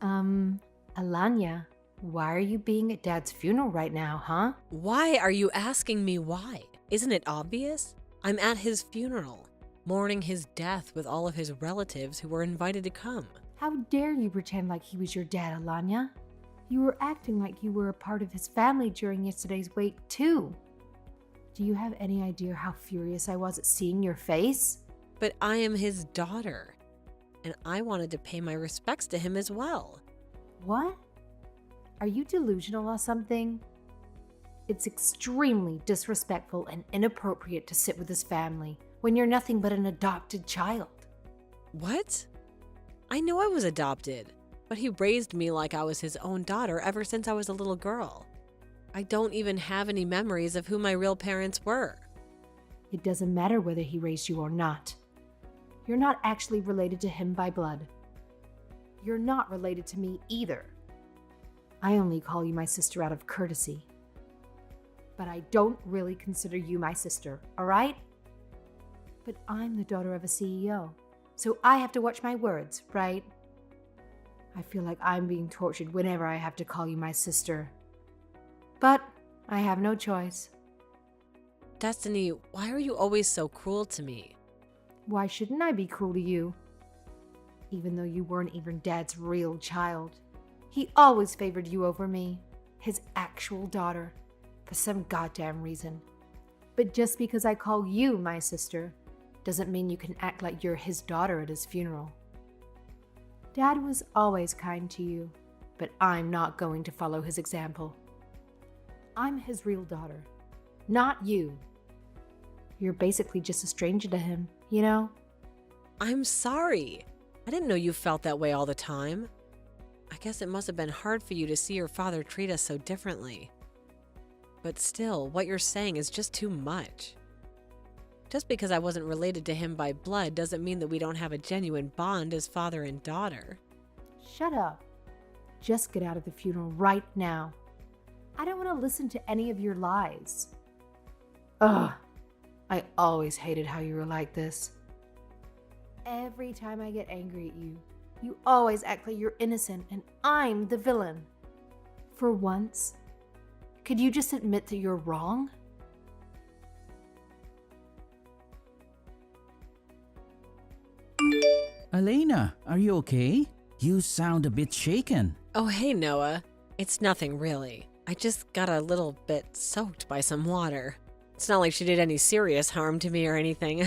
Alanya, why are you being at Dad's funeral right now, huh? Why are you asking me why? Isn't it obvious? I'm at his funeral, mourning his death with all of his relatives who were invited to come. How dare you pretend like he was your dad, Alanya? You were acting like you were a part of his family during yesterday's wake, too. Do you have any idea how furious I was at seeing your face? But I am his daughter, and I wanted to pay my respects to him as well. What? Are you delusional or something? It's extremely disrespectful and inappropriate to sit with his family when you're nothing but an adopted child. What? I know I was adopted, but he raised me like I was his own daughter ever since I was a little girl. I don't even have any memories of who my real parents were. It doesn't matter whether he raised you or not. You're not actually related to him by blood. You're not related to me either. I only call you my sister out of courtesy. But I don't really consider you my sister, all right? But I'm the daughter of a CEO, so I have to watch my words, right? I feel like I'm being tortured whenever I have to call you my sister. But I have no choice. Destiny, why are you always so cruel to me? Why shouldn't I be cruel to you? Even though you weren't even Dad's real child. He always favored you over me, his actual daughter, for some goddamn reason. But just because I call you my sister, doesn't mean you can act like you're his daughter at his funeral. Dad was always kind to you, but I'm not going to follow his example. I'm his real daughter, not you. You're basically just a stranger to him, you know? I'm sorry. I didn't know you felt that way all the time. I guess it must have been hard for you to see your father treat us so differently. But still, what you're saying is just too much. Just because I wasn't related to him by blood doesn't mean that we don't have a genuine bond as father and daughter. Shut up. Just get out of the funeral right now. I don't want to listen to any of your lies. Ugh, I always hated how you were like this. Every time I get angry at you, you always act like you're innocent and I'm the villain. For once, could you just admit that you're wrong? Elena, are you okay? You sound a bit shaken. Oh, hey, Noah. It's nothing really. I just got a little bit soaked by some water. It's not like she did any serious harm to me or anything.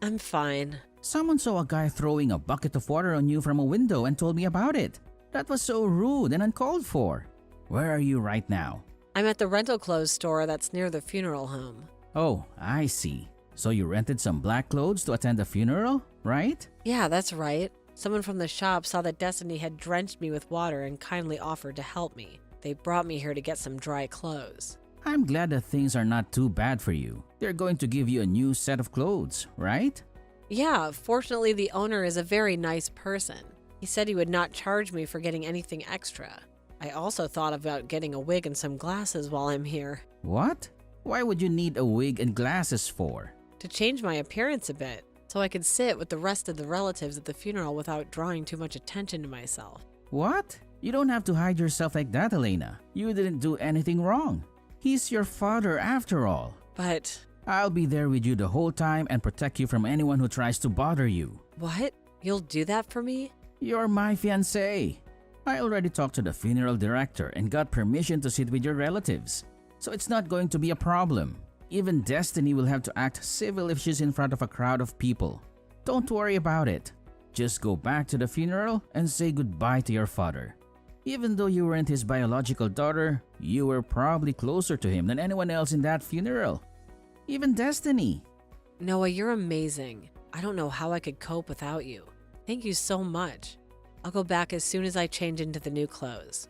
I'm fine. Someone saw a guy throwing a bucket of water on you from a window and told me about it. That was so rude and uncalled for. Where are you right now? I'm at the rental clothes store that's near the funeral home. Oh, I see. So you rented some black clothes to attend the funeral, right? Yeah, that's right. Someone from the shop saw that Destiny had drenched me with water and kindly offered to help me. They brought me here to get some dry clothes. I'm glad that things are not too bad for you. They're going to give you a new set of clothes, right? Yeah, fortunately the owner is a very nice person. He said he would not charge me for getting anything extra. I also thought about getting a wig and some glasses while I'm here. What? Why would you need a wig and glasses for? To change my appearance a bit, so I could sit with the rest of the relatives at the funeral without drawing too much attention to myself. What? You don't have to hide yourself like that, Elena. You didn't do anything wrong. He's your father after all. But... I'll be there with you the whole time and protect you from anyone who tries to bother you. What? You'll do that for me? You're my fiancé. I already talked to the funeral director and got permission to sit with your relatives. So it's not going to be a problem. Even Destiny will have to act civil if she's in front of a crowd of people. Don't worry about it. Just go back to the funeral and say goodbye to your father. Even though you weren't his biological daughter, you were probably closer to him than anyone else in that funeral. Even Destiny. Noah, you're amazing. I don't know how I could cope without you. Thank you so much. I'll go back as soon as I change into the new clothes.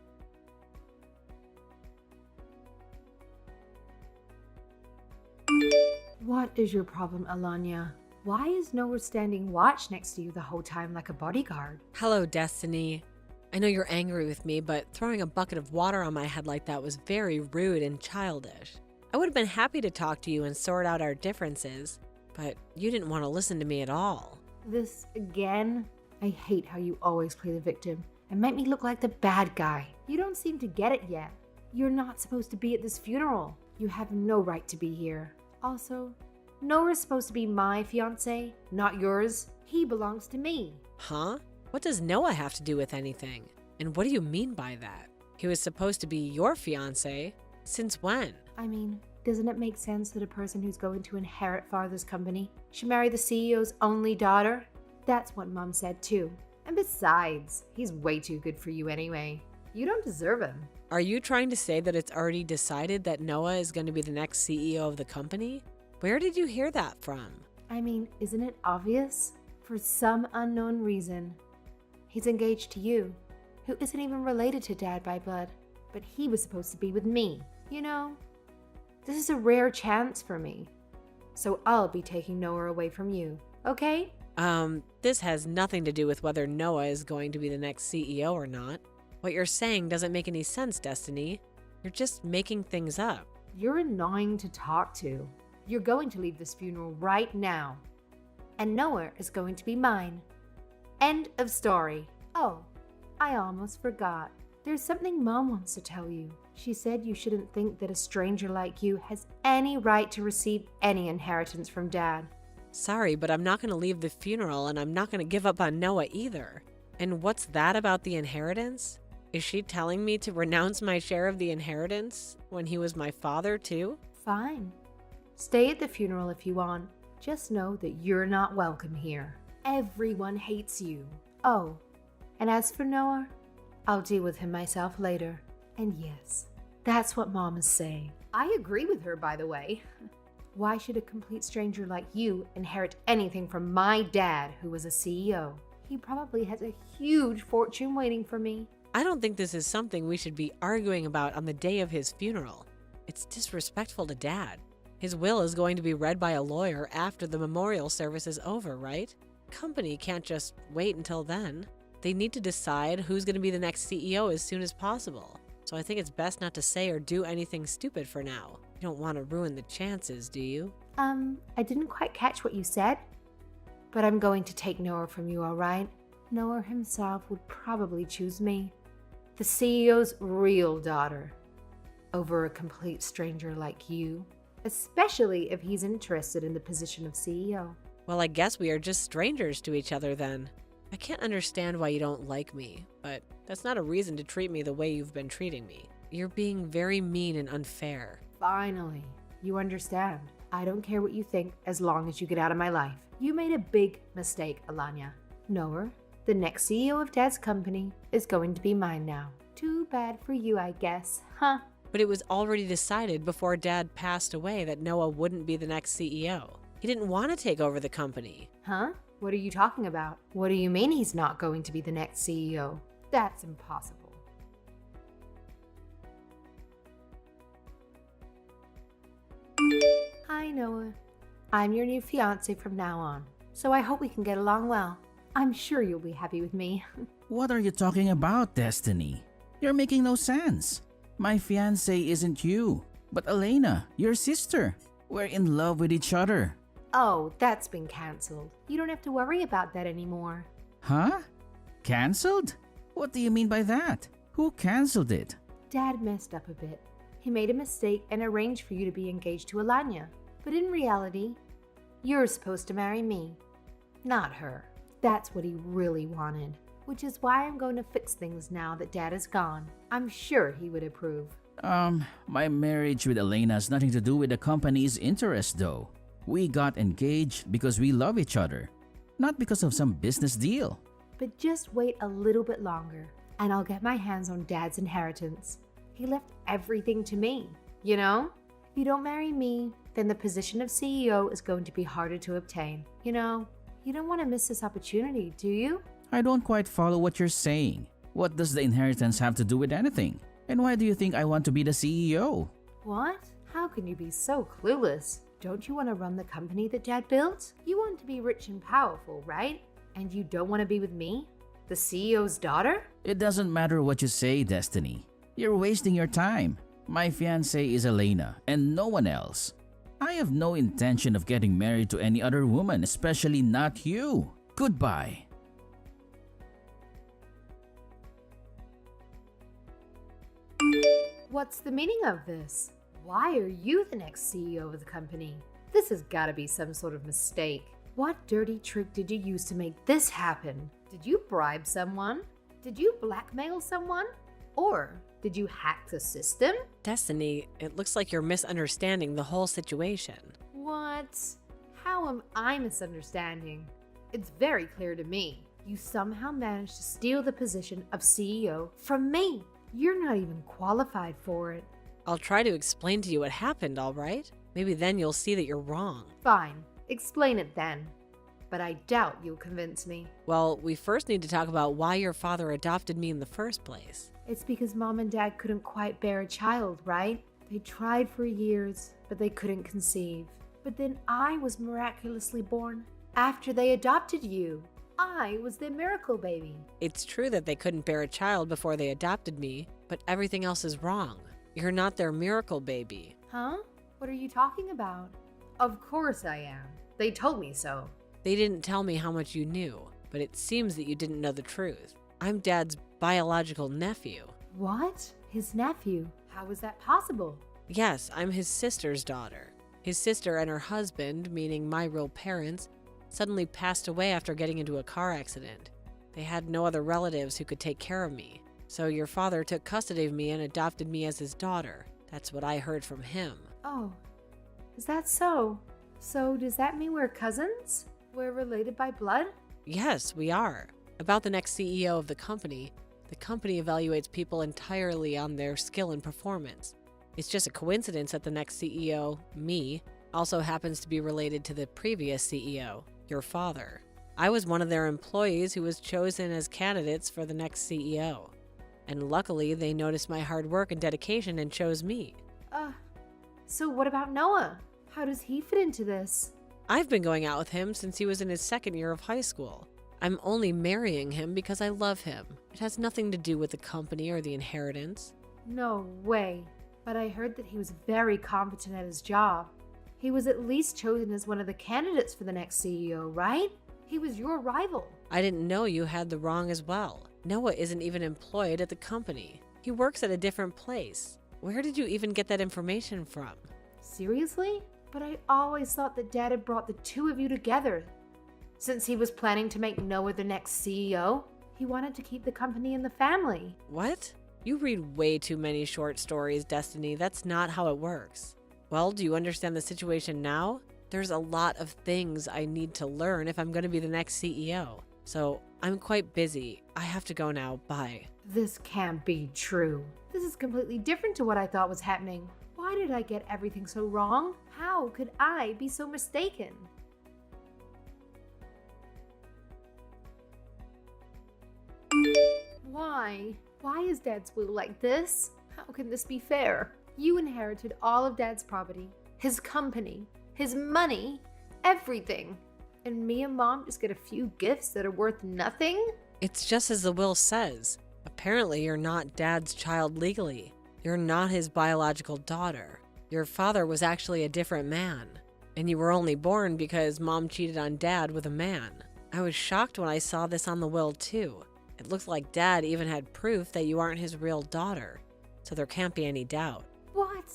What is your problem, Alanya? Why is Noah standing watch next to you the whole time like a bodyguard? Hello, Destiny. I know you're angry with me, but throwing a bucket of water on my head like that was very rude and childish. I would have been happy to talk to you and sort out our differences, but you didn't want to listen to me at all. This again? I hate how you always play the victim and make me look like the bad guy. You don't seem to get it yet. You're not supposed to be at this funeral. You have no right to be here. Also, Noah's supposed to be my fiancé, not yours. He belongs to me. Huh? What does Noah have to do with anything? And what do you mean by that? He was supposed to be your fiancé. Since when? I mean, doesn't it make sense that a person who's going to inherit father's company should marry the CEO's only daughter? That's what Mom said too. And besides, he's way too good for you anyway. You don't deserve him. Are you trying to say that it's already decided that Noah is going to be the next CEO of the company? Where did you hear that from? I mean, isn't it obvious? For some unknown reason, he's engaged to you, who isn't even related to Dad by blood, but he was supposed to be with me. You know, this is a rare chance for me, so I'll be taking Noah away from you, okay? This has nothing to do with whether Noah is going to be the next CEO or not. What you're saying doesn't make any sense, Destiny. You're just making things up. You're annoying to talk to. You're going to leave this funeral right now, and Noah is going to be mine. End of story. Oh, I almost forgot. There's something Mom wants to tell you. She said you shouldn't think that a stranger like you has any right to receive any inheritance from Dad. Sorry, but I'm not going to leave the funeral, and I'm not going to give up on Noah either. And what's that about the inheritance? Is she telling me to renounce my share of the inheritance when he was my father too? Fine. Stay at the funeral if you want. Just know that you're not welcome here. Everyone hates you. Oh, and as for Noah, I'll deal with him myself later. And yes, that's what Mom is saying. I agree with her, by the way. Why should a complete stranger like you inherit anything from my dad, who was a CEO? He probably has a huge fortune waiting for me. I don't think this is something we should be arguing about on the day of his funeral. It's disrespectful to Dad. His will is going to be read by a lawyer after the memorial service is over, right? Company can't just wait until then. They need to decide who's going to be the next CEO as soon as possible. So I think it's best not to say or do anything stupid for now. You don't want to ruin the chances, do you? I didn't quite catch what you said, but I'm going to take Noah from you, all right? Noah himself would probably choose me, the CEO's real daughter, over a complete stranger like you, especially if he's interested in the position of CEO. Well, I guess we are just strangers to each other then. I can't understand why you don't like me, but that's not a reason to treat me the way you've been treating me. You're being very mean and unfair. Finally, you understand. I don't care what you think as long as you get out of my life. You made a big mistake, Alanya. Noah, the next CEO of Dad's company, is going to be mine now. Too bad for you, I guess, huh? But it was already decided before Dad passed away that Noah wouldn't be the next CEO. He didn't want to take over the company. Huh? What are you talking about? What do you mean he's not going to be the next CEO? That's impossible. Hi, Noah. I'm your new fiancé from now on, so I hope we can get along well. I'm sure you'll be happy with me. What are you talking about, Destiny? You're making no sense. My fiancé isn't you, but Elena, your sister. We're in love with each other. Oh, that's been cancelled. You don't have to worry about that anymore. Huh? Cancelled? What do you mean by that? Who cancelled it? Dad messed up a bit. He made a mistake and arranged for you to be engaged to Alanya. But in reality, you're supposed to marry me, not her. That's what he really wanted, which is why I'm going to fix things now that Dad is gone. I'm sure he would approve. My marriage with Elena has nothing to do with the company's interest though. We got engaged because we love each other, not because of some business deal. But just wait a little bit longer, and I'll get my hands on Dad's inheritance. He left everything to me, you know? If you don't marry me, then the position of CEO is going to be harder to obtain. You know, you don't want to miss this opportunity, do you? I don't quite follow what you're saying. What does the inheritance have to do with anything? And why do you think I want to be the CEO? What? How can you be so clueless? Don't you want to run the company that Dad built? You want to be rich and powerful, right? And you don't want to be with me, the CEO's daughter? It doesn't matter what you say, Destiny. You're wasting your time. My fiancée is Elena and no one else. I have no intention of getting married to any other woman, especially not you. Goodbye. What's the meaning of this? Why are you the next CEO of the company? This has got to be some sort of mistake. What dirty trick did you use to make this happen? Did you bribe someone? Did you blackmail someone? Or did you hack the system? Destiny, it looks like you're misunderstanding the whole situation. What? How am I misunderstanding? It's very clear to me. You somehow managed to steal the position of CEO from me. You're not even qualified for it. I'll try to explain to you what happened, all right? Maybe then you'll see that you're wrong. Fine, explain it then. But I doubt you'll convince me. Well, we first need to talk about why your father adopted me in the first place. It's because Mom and Dad couldn't quite bear a child, right? They tried for years, but they couldn't conceive. But then I was miraculously born after they adopted you. I was their miracle baby. It's true that they couldn't bear a child before they adopted me, but everything else is wrong. You're not their miracle baby. Huh? What are you talking about? Of course I am. They told me so. They didn't tell me how much you knew, but it seems that you didn't know the truth. I'm Dad's biological nephew. What? His nephew? How is that possible? Yes, I'm his sister's daughter. His sister and her husband, meaning my real parents, suddenly passed away after getting into a car accident. They had no other relatives who could take care of me. So your father took custody of me and adopted me as his daughter. That's what I heard from him. Oh, is that so? So does that mean we're cousins? We're related by blood? Yes, we are. About the next CEO of the company evaluates people entirely on their skill and performance. It's just a coincidence that the next CEO, me, also happens to be related to the previous CEO, your father. I was one of their employees who was chosen as candidates for the next CEO. And luckily, they noticed my hard work and dedication and chose me. So what about Noah? How does he fit into this? I've been going out with him since he was in his second year of high school. I'm only marrying him because I love him. It has nothing to do with the company or the inheritance. No way. But I heard that he was very competent at his job. He was at least chosen as one of the candidates for the next CEO, right? He was your rival. I didn't know you had the wrong as well. Noah isn't even employed at the company. He works at a different place. Where did you even get that information from? Seriously? But I always thought that Dad had brought the two of you together. Since he was planning to make Noah the next CEO, he wanted to keep the company in the family. What? You read way too many short stories, Destiny. That's not how it works. Well, do you understand the situation now? There's a lot of things I need to learn if I'm going to be the next CEO. So I'm quite busy. I have to go now. Bye. This can't be true. This is completely different to what I thought was happening. Why did I get everything so wrong? How could I be so mistaken? Why? Why is Dad's will like this? How can this be fair? You inherited all of Dad's property, his company, his money, everything. And me and Mom just get a few gifts that are worth nothing? It's just as the will says. Apparently, you're not Dad's child legally. You're not his biological daughter. Your father was actually a different man. And you were only born because Mom cheated on Dad with a man. I was shocked when I saw this on the will too. It looked like Dad even had proof that you aren't his real daughter. So there can't be any doubt. What?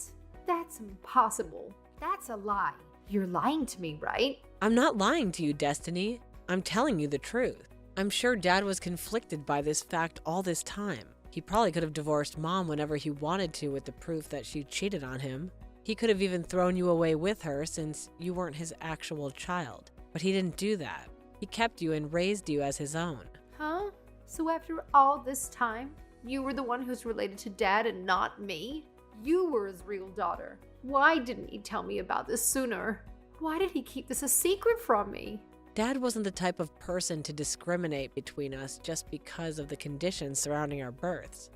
That's impossible. That's a lie. You're lying to me, right? I'm not lying to you, Destiny. I'm telling you the truth. I'm sure Dad was conflicted by this fact all this time. He probably could have divorced Mom whenever he wanted to with the proof that she cheated on him. He could have even thrown you away with her since you weren't his actual child. But he didn't do that. He kept you and raised you as his own. Huh? So after all this time, you were the one who's related to Dad and not me? You were his real daughter. Why didn't he tell me about this sooner? Why did he keep this a secret from me? Dad wasn't the type of person to discriminate between us just because of the conditions surrounding our births.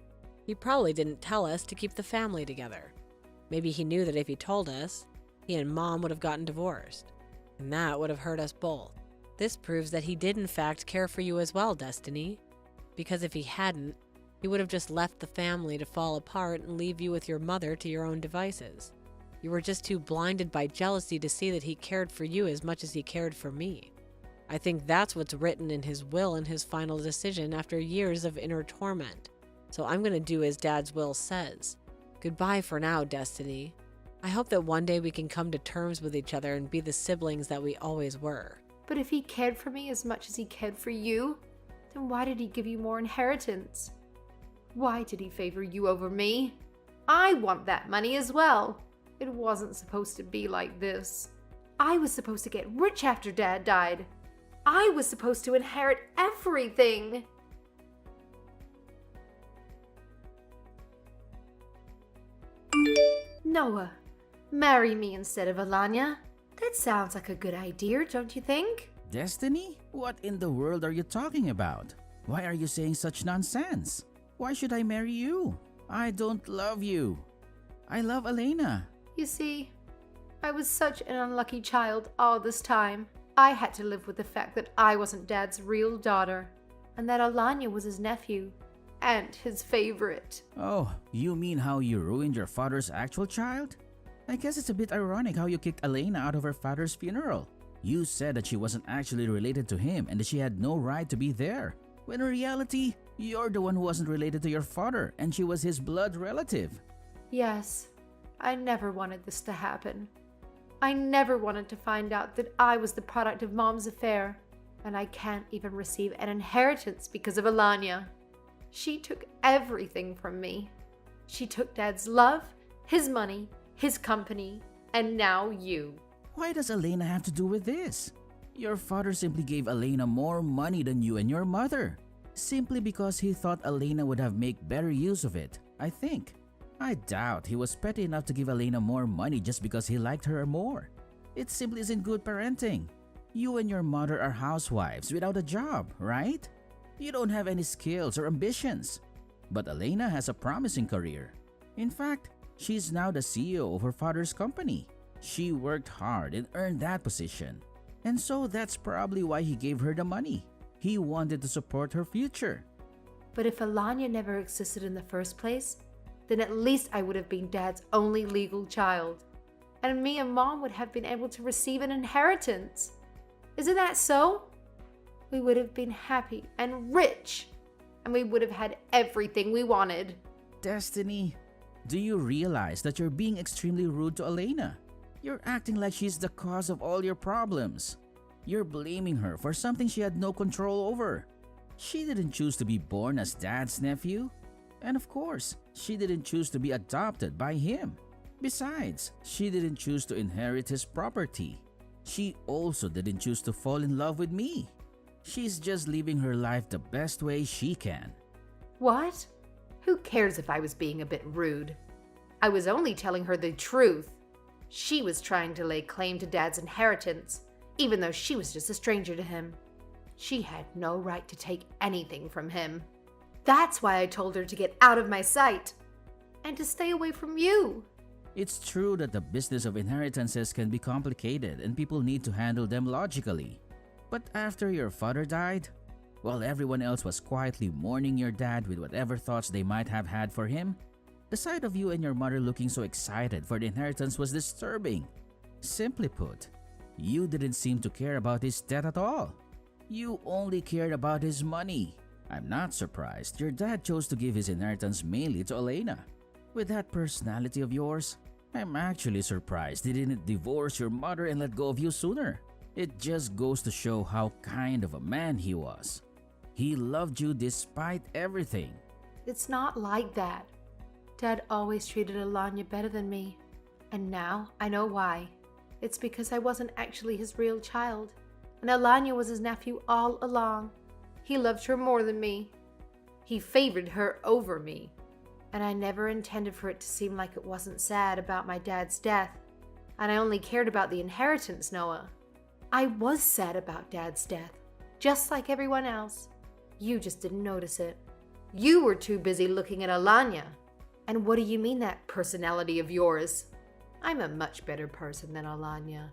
He probably didn't tell us to keep the family together. Maybe he knew that if he told us, he and Mom would have gotten divorced. And that would have hurt us both. This proves that he did in fact care for you as well, Destiny. Because if he hadn't, he would have just left the family to fall apart and leave you with your mother to your own devices. You were just too blinded by jealousy to see that he cared for you as much as he cared for me. I think that's what's written in his will and his final decision after years of inner torment. So I'm going to do as Dad's will says. Goodbye for now, Destiny. I hope that one day we can come to terms with each other and be the siblings that we always were. But if he cared for me as much as he cared for you, then why did he give you more inheritance? Why did he favor you over me? I want that money as well. It wasn't supposed to be like this. I was supposed to get rich after Dad died. I was supposed to inherit everything. Noah, marry me instead of Alanya. That sounds like a good idea, don't you think? Destiny? What in the world are you talking about? Why are you saying such nonsense? Why should I marry you? I don't love you. I love Elena. You see, I was such an unlucky child all this time. I had to live with the fact that I wasn't Dad's real daughter, and that Alanya was his nephew, and his favorite. Oh, you mean how you ruined your father's actual child? I guess it's a bit ironic how you kicked Elena out of her father's funeral. You said that she wasn't actually related to him and that she had no right to be there, when in reality, you're the one who wasn't related to your father and she was his blood relative. Yes, I never wanted this to happen. I never wanted to find out that I was the product of Mom's affair, and I can't even receive an inheritance because of Alanya. She took everything from me. She took Dad's love, his money, his company, and now you. Why does Elena have to do with this? Your father simply gave Elena more money than you and your mother, simply because he thought Elena would have made better use of it, I think. I doubt he was petty enough to give Elena more money just because he liked her more. It simply isn't good parenting. You and your mother are housewives without a job, right? You don't have any skills or ambitions. But Elena has a promising career. In fact, she's now the CEO of her father's company. She worked hard and earned that position. And so that's probably why he gave her the money. He wanted to support her future. But if Alanya never existed in the first place, then at least I would have been Dad's only legal child. And me and Mom would have been able to receive an inheritance. Isn't that so? We would have been happy and rich, and we would have had everything we wanted. Destiny, do you realize that you're being extremely rude to Elena? You're acting like she's the cause of all your problems. You're blaming her for something she had no control over. She didn't choose to be born as Dad's nephew. And of course, she didn't choose to be adopted by him. Besides, she didn't choose to inherit his property. She also didn't choose to fall in love with me. She's just living her life the best way she can. What? Who cares if I was being a bit rude? I was only telling her the truth. She was trying to lay claim to Dad's inheritance, even though she was just a stranger to him. She had no right to take anything from him. That's why I told her to get out of my sight and to stay away from you. It's true that the business of inheritances can be complicated and people need to handle them logically. But after your father died, while everyone else was quietly mourning your dad with whatever thoughts they might have had for him, the sight of you and your mother looking so excited for the inheritance was disturbing. Simply put, you didn't seem to care about his death at all. You only cared about his money. I'm not surprised your dad chose to give his inheritance mainly to Elena. With that personality of yours, I'm actually surprised he didn't divorce your mother and let go of you sooner. It just goes to show how kind of a man he was. He loved you despite everything. It's not like that. Dad always treated Alanya better than me. And now I know why. It's because I wasn't actually his real child. And Alanya was his nephew all along. He loved her more than me. He favored her over me. And I never intended for it to seem like it wasn't sad about my dad's death. And I only cared about the inheritance, Noah. I was sad about Dad's death, just like everyone else. You just didn't notice it. You were too busy looking at Alanya. And what do you mean, that personality of yours? I'm a much better person than Alanya.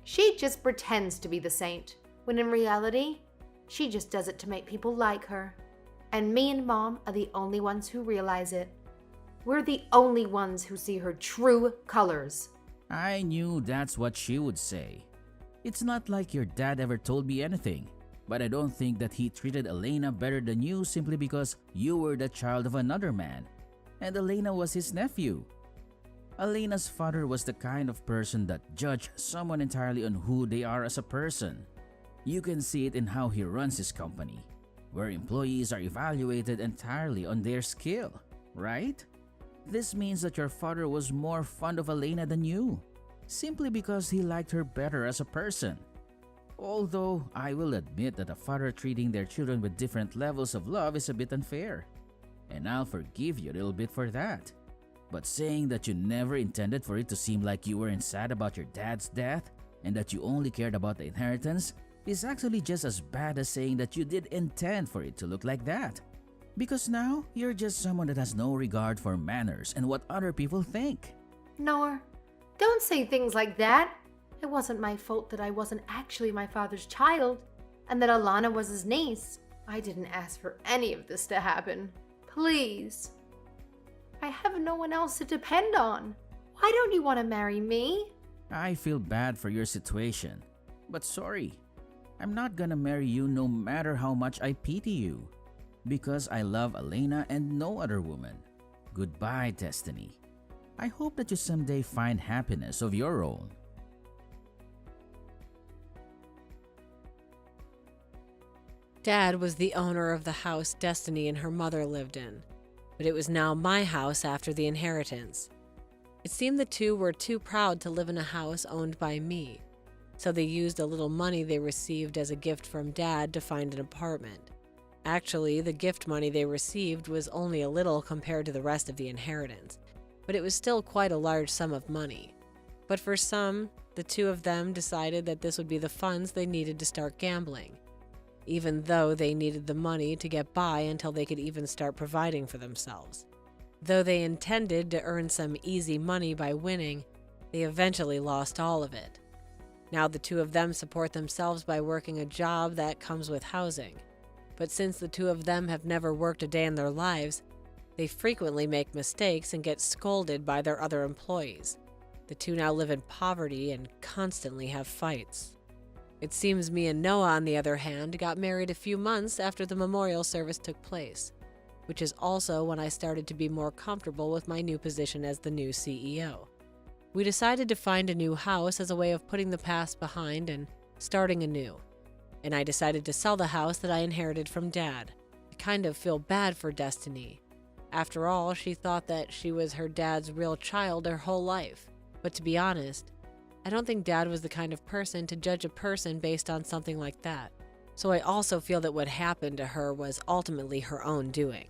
She just pretends to be the saint, when in reality, she just does it to make people like her. And me and Mom are the only ones who realize it. We're the only ones who see her true colors. I knew that's what she would say. It's not like your dad ever told me anything, but I don't think that he treated Elena better than you simply because you were the child of another man. and Elena was his nephew. Elena's father was the kind of person that judged someone entirely on who they are as a person. You can see it in how he runs his company, where employees are evaluated entirely on their skill, right? This means that your father was more fond of Elena than you, simply because he liked her better as a person. Although I will admit that a father treating their children with different levels of love is a bit unfair, and I'll forgive you a little bit for that. But saying that you never intended for it to seem like you weren't sad about your dad's death and that you only cared about the inheritance is actually just as bad as saying that you did intend for it to look like that. Because now, you're just someone that has no regard for manners and what other people think. Nor, don't say things like that. It wasn't my fault that I wasn't actually my father's child, and that Alana was his niece. I didn't ask for any of this to happen. Please. I have no one else to depend on. Why don't you want to marry me? I feel bad for your situation, but sorry. I'm not gonna marry you no matter how much I pity you. Because I love Elena and no other woman. Goodbye, Destiny. I hope that you someday find happiness of your own. Dad was the owner of the house Destiny and her mother lived in, but it was now my house after the inheritance. It seemed the two were too proud to live in a house owned by me, so they used a little money they received as a gift from Dad to find an apartment. Actually, the gift money they received was only a little compared to the rest of the inheritance, but it was still quite a large sum of money. But for some, the two of them decided that this would be the funds they needed to start gambling, even though they needed the money to get by until they could even start providing for themselves. Though they intended to earn some easy money by winning, they eventually lost all of it. Now the two of them support themselves by working a job that comes with housing. But since the two of them have never worked a day in their lives, they frequently make mistakes and get scolded by their other employees. The two now live in poverty and constantly have fights. It seems me and Noah, on the other hand, got married a few months after the memorial service took place, which is also when I started to be more comfortable with my new position as the new CEO. We decided to find a new house as a way of putting the past behind and starting anew. And I decided to sell the house that I inherited from Dad. I kind of feel bad for Destiny. After all, she thought that she was her dad's real child her whole life. But to be honest, I don't think Dad was the kind of person to judge a person based on something like that. So I also feel that what happened to her was ultimately her own doing.